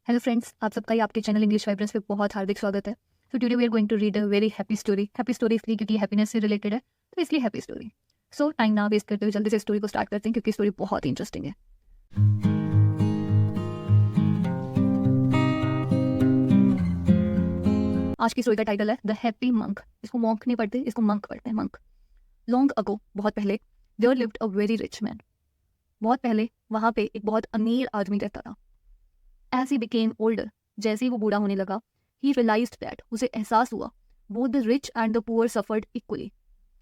Hello friends, आप सबका ही आपके चैनल इंग्लिश वाइब्रेंस पे बहुत हार्दिक स्वागत है। So today we are going to read a very happy story. Happy story इसलिए क्योंकि हैप्पीनेस से रिलेटेड है, तो इसलिए हैप्पी स्टोरी। सो टाइम ना वेस्ट करते हुए जल्दी से स्टोरी को स्टार्ट करते हैं क्योंकि स्टोरी बहुत ही इंटरेस्टिंग है। आज की स्टोरी का टाइटल है द हैप्पी मंक। इसको मॉन्क नहीं पढ़ते, इसको मंक पढ़ते हैं, मंक। लॉन्ग अगो, बहुत पहले, there lived a very rich man. बहुत पहले वहाँ पे एक बहुत अमीर आदमी रहता था। एज ही बिकेम ओल्डर, जैसे ही वो बूढ़ा होने लगा, ही रियलाइज्ड दैट, उसे एहसास हुआ, both the rich and the poor suffered equally,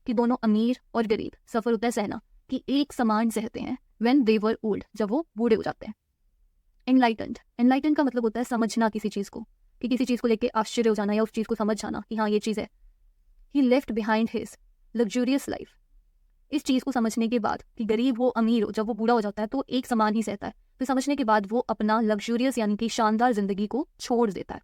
कि दोनों अमीर और गरीब, सफर होता है सहना, कि एक समान सहते हैं व्हेन दे वर ओल्ड, जब वो बूढ़े हो जाते हैं। एनलाइटेंड, एनलाइटेंड का मतलब होता है समझना किसी चीज़ को, कि किसी चीज़ को लेके आश्चर्य हो जाना या उस चीज़ को समझ जाना कि हाँ ये चीज़ है। He left behind his luxurious life. इस चीज़ को समझने के बाद कि गरीब हो अमीर हो, जब वो बूढ़ा हो जाता है तो एक समान ही सहता है, फिर समझने के बाद वो अपना लग्जूरियस यानी कि शानदार जिंदगी को छोड़ देता है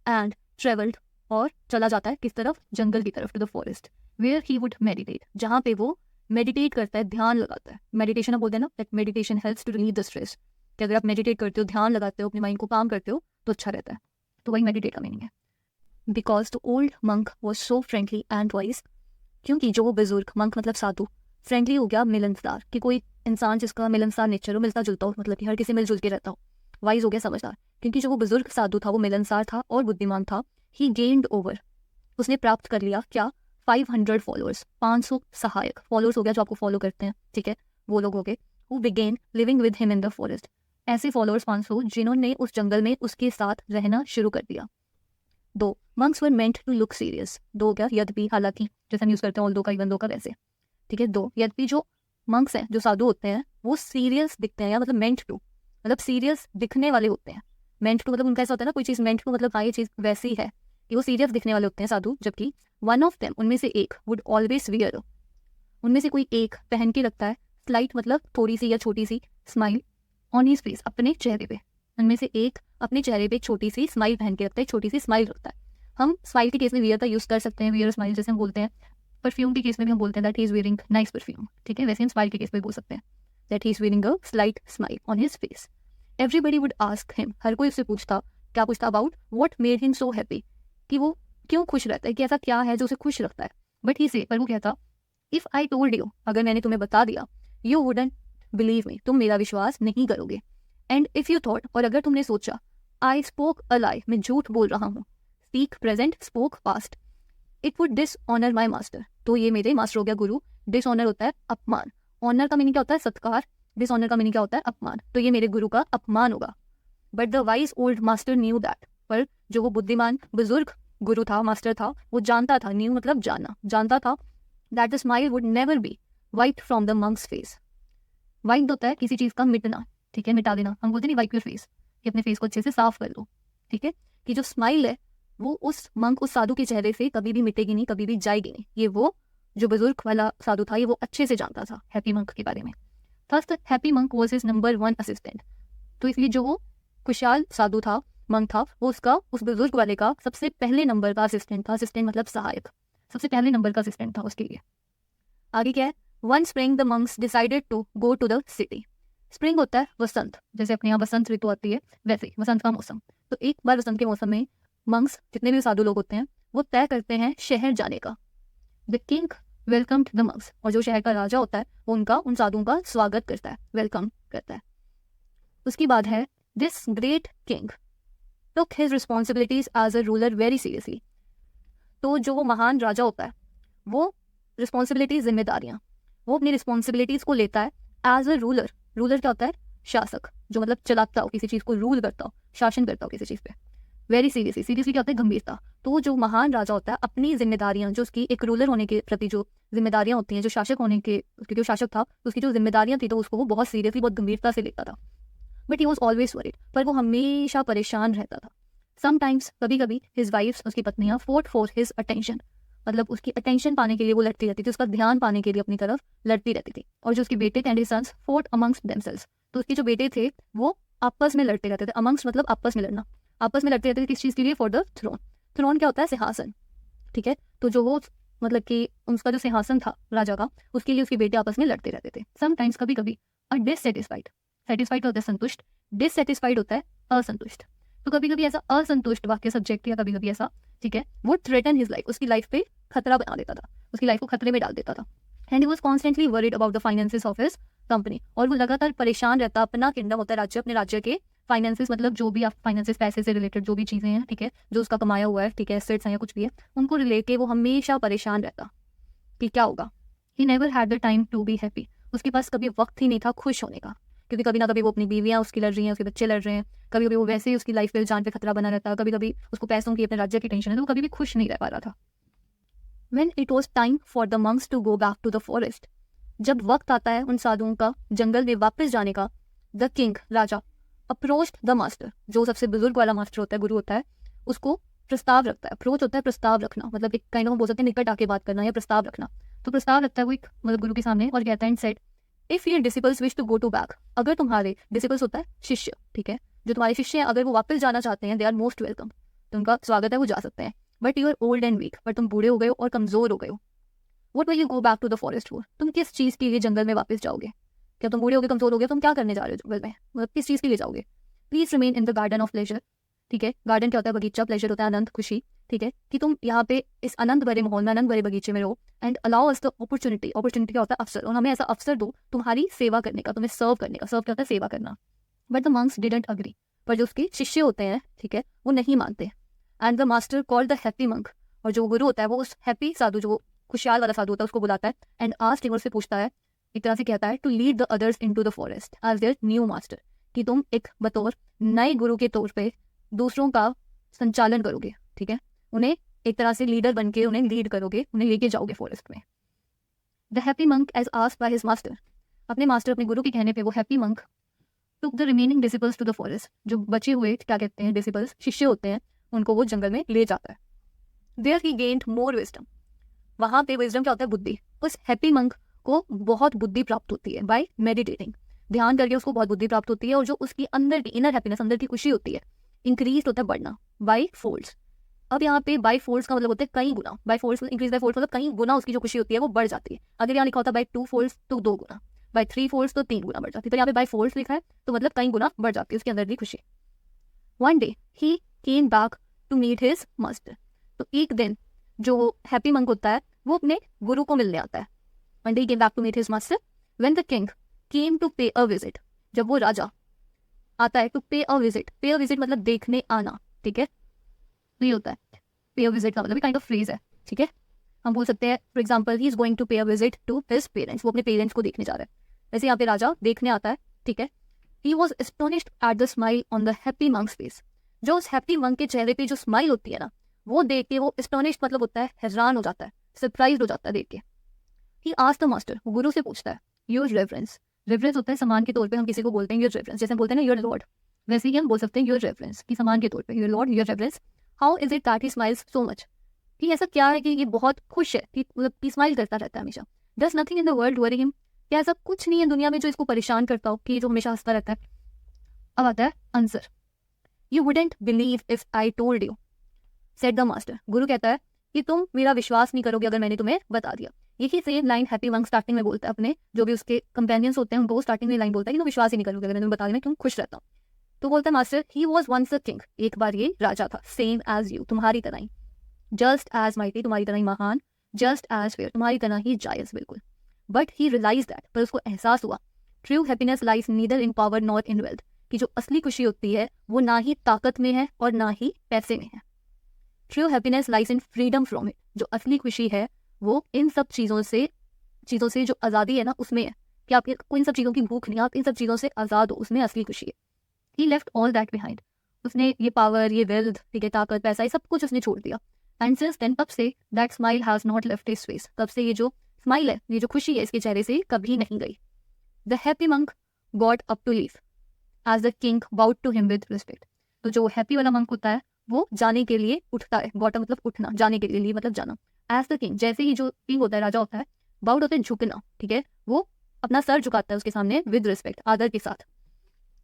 एंड ट्रेवल्ड, और चला जाता है किस तरफ, जंगल की तरफ, to the forest where he would meditate, जहाँ पे वो मेडिटेट करता है, ध्यान लगाता है। मेडिटेशन आप बोलते हैं ना, that meditation helps to relieve the stress, कि अगर आप मेडिटेट करते हो, ध्यान लगाते हो, अपने माइंड को काम करते हो तो अच्छा रहता है। तो वही मेडिटेट का मीनिंग है। Because the old monk was so friendly and wise, क्योंकि जो वो बुजुर्ग, मंक मतलब साधु, फ्रेंडली हो गया, मिलनसार, कि कोई इंसान जिसका मिलनसार नेचर हो, मिलता जुलता हो, मतलब कि हर किसी मिलजुल के रहता हो। वाइज हो गया, समझदार, क्योंकि जो वो बुजुर्ग साधु था वो मिलनसार था और बुद्धिमान था। ही गेन्ड ओवर, उसने प्राप्त कर लिया क्या, 500 फॉलोअर्स, 500 सहायक। फॉलोअर्स हो गया जो आपको फॉलो करते हैं, ठीक है, वो लोग हो गए। Who began living with him in the forest, ऐसे फॉलोअर्स 500 जिन्होंने उस जंगल में उसके साथ रहना शुरू कर दिया। दो, monks were meant to look serious. दो हो गया, यद्यपि, हालांकि, जैसे हम यूज करते हैं ऑल दो का, इवन दो का, वैसे, ठीक है। दो, यद्यपि जो मंक्स हैं, जो साधु होते हैं, वो सीरियस दिखते हैं, या मतलब मेंट टू, मतलब सीरियस दिखने वाले होते हैं। मेंट टू मतलब उनका ऐसा होता है ना, कोई चीज़ मेंट टू मतलब हाँ ये चीज़ वैसी है कि वो सीरियस दिखने वाले होते हैं साधु। जबकि वन ऑफ देम, उनमें से एक, वुड ऑलवेज वियर, उनमें से कोई एक पहन के रखता है, स्लाइट मतलब थोड़ी सी या छोटी सी, स्माइल ऑन हिज फेस, अपने चेहरे पे। उनमें से एक अपने चेहरे पे एक छोटी सी स्माइल पहन के रखता है, छोटी सी स्माइल रखता है। हम स्माइल के केस में वियर का यूज कर सकते हैं, वियर स्माइल जैसे हम बोलते हैं। परफ्यूम के केस में भी हम बोलते हैं that he is wearing nice perfume, ठीक है। वैसे हम स्माइल के केस में बोल सकते हैं that he is wearing a slight smile on his face. Everybody would ask him, हर कोई उससे पूछता, क्या पूछता, about what made him so happy, कि वो क्यों खुश रहता है, कि ऐसा क्या है जो उसे खुश रखता है। बट ही से, पर वो कहता, इफ आई टोल्ड यू, अगर मैंने तुम्हें बता दिया, यू वुडंट बिलीव मी, तुम मेरा विश्वास नहीं करोगे। एंड इफ यू थॉट, और अगर तुमने सोचा, आई स्पोक अ लाई, मैं झूठ बोल रहा हूँ, speak present, spoke past, it would dishonour my master, तो ये मेरे मास्टर हो गया गुरु। डिसऑनर होता है अपमान, ऑनर का मीनिंग क्या होता है, सत्कार, डिसऑनर का मीनिंग क्या होता है, अपमान, तो ये मेरे गुरु का अपमान होगा। But the wise old master knew that, पर जो वो बुद्धिमान बुजुर्ग गुरु था, मास्टर था, वो जानता था, न्यू मतलब जानना, जानता था, that the smile would never be white from the monks face. White होता है किसी चीज का मिटना, ठीक है, मिटा देना, हम बोलते नहीं वाइप योर फेस, कि अपने फेस को अच्छे से साफ कर लो, ठीक है। कि जो स्माइल है वो उस मंक, उस साधु के चेहरे से कभी भी मिटेगी नहीं, कभी भी जाएगी नहीं। ये वो जो बुजुर्ग वाला साधु था, ये वो अच्छे से जानता था हैप्पी मंक के बारे में। First happy monk was his number 1 assistant, तो इसलिए जो वो खुशहाल साधु था, मंक था, वो उसका, उस बुजुर्ग वाले का सबसे पहले नंबर का असिस्टेंट था। असिस्टेंट मतलब सहायक, सबसे पहले नंबर का असिस्टेंट था उसके लिए। आगे क्या है, one spring the monks decided to go to the city. Spring होता है वसंत, जैसे अपने यहाँ बसंत ऋतु आती है, वैसे वसंत का मौसम। तो एक बार वसंत के मौसम में मंक्स, जितने भी साधु लोग होते हैं, वो तय करते हैं शहर जाने का। The king welcomed the monks, और जो शहर का राजा होता है वो उनका, उन साधुओं का स्वागत करता है, वेलकम करता है। उसकी बाद है, this great king took his responsibilities as a ruler very seriously, तो जो वो महान राजा होता है, वो रिस्पॉन्सिबिलिटीज, जिम्मेदारियां, वो अपनी रिस्पॉन्सिबिलिटीज को लेता है एज अ रूलर। रूलर क्या होता है, शासक, जो मतलब चलाता हो किसी चीज को, रूल करता हो, शासन करता हो किसी चीज पे। वेरी सीरियसली, सीरियसली क्या होता है, गंभीरता। तो जो महान राजा होता है अपनी जिम्मेदारियां, जो उसकी एक रूलर होने के प्रति जो जिम्मेदारियां होती हैं, जो शासक होने के, क्योंकि वो शासक था तो उसकी जो जिम्मेदारियां थी, तो उसको वो बहुत सीरियसली, बहुत गंभीरता से लेता था। But he was always worried, पर वो हमेशा परेशान रहता था। समटाइम्स, कभी कभी, हिज वाइफ्स, उसकी पत्नियां, फोर्ट फॉर हिज अटेंशन, मतलब उसकी अटेंशन पाने के लिए वो लड़ती रहती थी, उसका ध्यान पाने के लिए अपनी तरफ लड़ती रहती थी। और जो उसके बेटे थे, and his sons fought amongst themselves, तो उसके जो बेटे थे वो आपस में लड़ते रहते थे। अमंग्स्ट मतलब आपस में लड़ना, आपस में लड़ते रहते थे किस चीज़ के लिए, फॉर द थ्रोन। थ्रोन क्या होता है, सिंहासन, ठीक है। तो जो वो, मतलब कि उसका जो सिंहासन था राजा का, उसके लिए उसके बेटे आपस में लड़ते रहते थे। समटाइम्स, कभी कभी, अ डिससेटिस्फाइड, सेटिस्फाइड होता है संतुष्ट, डिससेटिस्फाइड होता है असंतुष्ट। तो कभी कभी ऐसा असंतुष्ट वाक्य सब्जेक्ट या कभी कभी ऐसा, ठीक है, वो थ्रेटन हिज लाइफ, उसकी लाइफ पे खतरा बना देता था, उसकी लाइफ को खतरे में डाल देता था। And he was constantly worried about the finances of his company, और वो लगातार परेशान रहता, अपना किंगडम होता है राज्य, अपने राज्य के फाइनेंसेस, मतलब जो भी आप फाइनेंसेस, पैसे से रिलेटेड जो भी चीज़ें हैं, ठीक है, जो उसका कमाया हुआ है, ठीक है, एसेट्स हैं या कुछ भी है, उनको रिलेट के वो हमेशा परेशान रहता कि क्या होगा। He never had the time to be happy, उसके पास कभी वक्त ही नहीं था खुश होने का, क्योंकि कभी ना कभी वो अपनी बीवियाँ उसकी लड़ रही हैं, उसके बच्चे लड़ रहे हैं, कभी कभी वो वैसे ही उसकी लाइफ पे जान पे खतरा बना रहता है, कभी कभी उसको पैसों की, अपने राज्य की टेंशन है, तो वो कभी भी खुश नहीं रह पा रहा था। When it was time for the monks to go back to the forest, जब वक्त आता है उन साधुओं का जंगल में वापस जाने का, the king, Raja, approached the master, जो सबसे बुजुर्ग वाला मास्टर होता है, गुरु होता है, उसको प्रस्ताव रखता है। अप्रोच होता है प्रस्ताव रखना, मतलब एक काइंड ऑफ बोल सकते हैं निकट आके बात करना या प्रस्ताव रखना। तो प्रस्ताव रखता है वो एक, मतलब गुरु के सामने, और कहता है and said, if your disciples wish to go to back, अगर तुम्हारे डिसिपल्स होता है शिष्य, ठीक है, जो तुम्हारे शिष्य हैं, अगर वो वापस जाना चाहते हैं, दे आर मोस्ट वेलकम, तो उनका स्वागत है, वो जा सकते हैं। But you are old and weak, पर तुम बूढ़े हो गए हो और कमजोर हो गए हो, what will you go back to the forest for, तुम किस चीज के लिए जंगल में वापस जाओगे? क्या तुम बूढ़े हो गए, कमजोर हो गए, तुम क्या करने जा रहे हो जंगल में, मतलब किस चीज के लिए जाओगे? Please remain in the garden of pleasure, ठीक है, गार्डन क्या होता है, बगीचा, प्लेजर होता है आनंद, खुशी, ठीक है, कि तुम यहाँ पे इस आनंद भरे माहौल में, आनंद भरे बगीचे में रहो, and allow us the opportunity, opportunity क्या होता है, अवसर, और हमें ऐसा अवसर दो तुम्हारी सेवा करने का, तुम्हें सर्व करने का, सर्व क्या होता है, सेवा करना। But the monks didn't agree, पर जो उसके शिष्य होते हैं, ठीक है, वो नहीं मानते। And the master called the happy monk, और जो गुरु होता है वो उस हैप्पी साधु, जो खुशहाल वाला साधु होता है, उसको बुलाता है, एंड आस्क्ड हिम, उससे पूछता है, एक तरह से कहता है, to lead the others into the forest as their new master, कि तुम एक बतौर नए गुरु के तौर पे दूसरों का संचालन करोगे, ठीक है, उन्हें एक तरह से लीडर बन के उन्हें लीड करोगे, उन्हें लेके जाओगे फॉरेस्ट में। The happy monk as asked by his master, अपने मास्टर, अपने गुरु के कहने पे वो happy monk took the remaining disciples to the forest, जो बचे हुए क्या कहते हैं डिसिपल्स, शिष्य होते हैं, उनको वो जंगल में ले जाता है। There he gained more wisdom, वहां पे विजडम क्या होता है, बुद्धि, उस हैप्पी मंक को बहुत बुद्धि प्राप्त होती है बाय मेडिटेटिंग, ध्यान करके उसको बहुत बुद्धि प्राप्त होती है, और जो उसकी अंदर की इनर हैप्पीनेस, अंदर की खुशी होती है, इंक्रीज होता है, बढ़ना, बाय फोल्ड्स। अब यहाँ पे बाय फोल्ड्स का मतलब होता है कई गुना, by folds, increase by folds मतलब कई गुना उसकी जो खुशी होती है वो बढ़ जाती है। अगर यहाँ लिखा होता है बाय 2 फोल्ड्स तो 2 गुना, बाय 3 फोल्ड्स तो 3 गुना बढ़ जाती है, तो यहाँ पे बाय फोल्ड्स लिखा है तो मतलब कई गुना बढ़ जाती है उसके अंदर की खुशी। One day he came back to meet his master, तो एक दिन जो हैप्पी मंक होता है वो अपने गुरु को मिलने आता है। One day he came back to meet his master when the king came to pay a visit, जब वो राजा आता है टू पे अ विजिट मतलब देखने आना, ठीक है, तो ये होता है पे अ विजिट का मतलब काइंड ऑफ फ्रेज है, ठीक है, हम बोल सकते हैं for example he is going to pay a visit to his parents, वो अपने पेरेंट्स को देखने जा रहा है, वैसे यहाँ पे राजा देखने आता है, ठीक है। He was astonished at the smile on the happy monks face, जो उस हैप्पी मंक के चेहरे पे जो स्माइल होती है ना, वो देख के वो एस्टोनिश्ड मतलब होता है हैरान हो जाता है, सरप्राइज हो जाता है देख के। ही आस्क्ड द मास्टर, वो गुरु से पूछता है, योर रेफरेंस, रेफरेंस होता है समान के तौर पे, हम किसी को बोलते हैं योर रेफरेंस, जैसे हम बोलते हैं ना योर लॉर्ड, वैसे ही हम बोल सकते हैं योर रेफरेंस कि समान के तौर पे, your Lord, your reference, how is it that he smiles so much, कि ऐसा क्या है कि ये बहुत खुश है, कि मतलब कि स्माइल करता रहता है हमेशा। Does nothing in the world worry him, क्या ऐसा कुछ नहीं है दुनिया में जो इसको परेशान करता हो, कि जो हमेशा हंसता रहता है। अब आता है answer, you wouldn't believe if I told you, said the master, गुरु कहता है कि तुम मेरा विश्वास नहीं करोगे अगर मैंने तुम्हें बता दिया। यही same line happy monk starting में बोलता है अपने जो भी उसके कंपेनियंस होते हैं उनको, स्टार्टिंग में लाइन बोलता है कि तुम विश्वास ही नहीं करोगे अगर मैंने बता दिया, क्यों खुश रहता हूँ। तो बोलता है master, he was once a king, एक बार ये राजा था, सेम एज यू, तुम्हारी तरह ही, जस्ट एज माइटी, तुम्हारी तरह ही महान, जस्ट एज फेयर, तुम्हारी तरह ही जायज, बिल्कुल। बट ही रियलाइज दैट, पर उसको एहसास हुआ, true happiness lies neither in power nor in wealth, कि जो असली खुशी होती है वो ना ही ताकत में है और ना ही पैसे में है। True happiness lies in freedom from it, जो असली खुशी है वो इन सब चीज़ों से जो आज़ादी है ना उसमें है, कि आपको इन सब चीज़ों की भूख नहीं, आप इन सब चीज़ों से आज़ाद हो, उसमें असली खुशी है। He left all that behind, उसने ये पावर, ये वेल्थ, ठीक है, ताकत, पैसा, ये सब कुछ उसने छोड़ दिया। एंड सिंस देन, तब say that smile has not left his face, तब से ये जो स्माइल है, ये जो खुशी है इसके चेहरे से कभी नहीं गई। The happy monk got up to leave as the king bowed to him with respect, तो जो हैप्पी वाला मंक होता है वो जाने के लिए उठता है, गॉट मतलब उठना, जाने के लिए मतलब जाना, एज द किंग, जैसे ही जो किंग होता है, राजा होता है, बाउड होता है झुकना, ठीक है, वो अपना सर झुकाता है उसके सामने विद रिस्पेक्ट, आदर के साथ,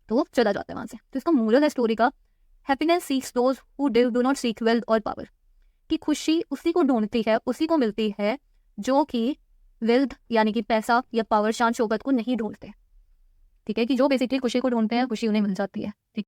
तो वो चला जाता है वहां से। तो इसका मोरल है स्टोरी का, happiness seeks those who do not seek wealth और पावर, कि खुशी उसी को ढूंढती है, उसी को मिलती है जो कि वेल्थ यानी कि पैसा या पावर, शान शौकत को नहीं ढूंढते, ठीक है, कि जो बेसिकली खुशी को ढूंढते हैं खुशी उन्हें मिल जाती है, ठीक।